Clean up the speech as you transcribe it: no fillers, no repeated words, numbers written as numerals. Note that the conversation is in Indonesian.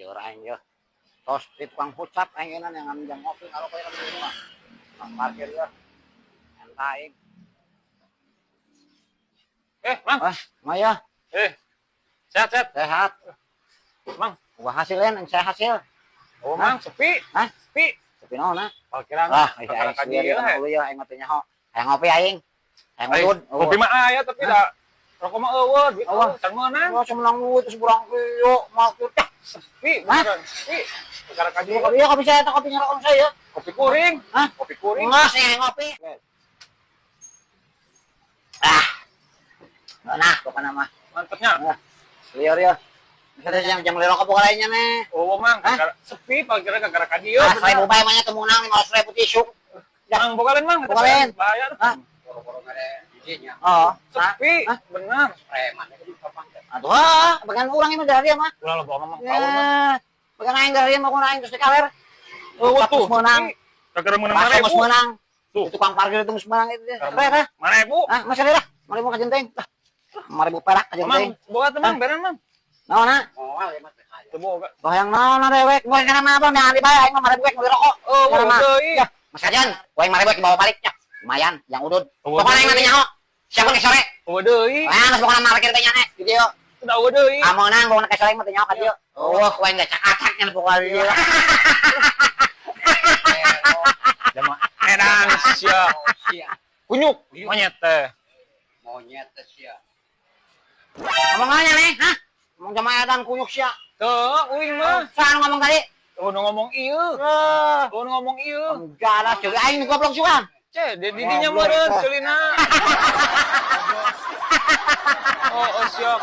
liur aing ya. Tos di tukang pucap aing enan yang jam ngopi kalau kayak di rumah. Parkir ya. Entai. Mang. Maya. Sehat. Sehat. Mang. Gua hasilin, saya hasil. Oh, Mang, sepi. Hah? Sepi. Sepi naon na? Parkiran. Iya aing sendiri aing mah teh nyaho. Aing ngopi aing. Aing udud. Kopi mah aya tapi da rokok mah eueuh gitu. Can meunang. Oh, semenang duit terus burang kieu, maksud teh. Sepi, beneran. Sepi. Gara kaji Kopi ya, kopi saya, kopi nyerok saya. kopi kuring. Hah? Kopi kuring. Enggak sih ngopi. Nah, pokoknya mah. Mantepnya. Liur ya. Kita jam rokok pokok lainnya nih. Oh, Mang, sepi parkiran gara kaji. Saya bubai mah teu meunang 500.000 tisu. Mang, bogalin Mang. Bogalin. Bayar. Boro-boro ngade izinnya. Oh, sepi. Bener. Preman itu papang. Atuh, bagian urang ini dari mah. Ulah lo bohong Mang. Bagian aing dari mah kunaing terus dikaler. Oh, tuh. Menang. Gara-gara menang Pas geus menang. Tuh. Tukang parkir itu geus menang itu. Mana ibu? Masih ada dah. 5.000 ka jenteng. 5.000 perak ka jenteng. Mang, boga teh Mang, beren Mang. Naonna? Moal ya Mas. Teu boga. Bayang naonna dewek. Boy kana mah abang dah dibayar aing mah 5.000 beli rokok. Oh, deui. Mas Kajan, poe 5.000 dibawa balik nya. Lumayan, yang udud. Pokoknya aing mah teh nyaho. Siapa ke sore? Oh, deui. Geus pokona parkir teh nya nih. Di dieu. Udah deui. Amonang pokona ke sore mah teh nyaho ka dieu. Oh, poe enggak cak-acaknya pokona dieu. Jama edan sia. Kunyuk monyet teh. Monyet teh sia. Ngomongannya nih, hah? Ngomong sama edan kunyuk sia. Teu, uing mah. Saan ngomong tadi? Tuh ngomong ieu. Tuh ngomong ieu. Jalan curi aing goblok suan. Di dinya meureun ceulina. Oh, siap.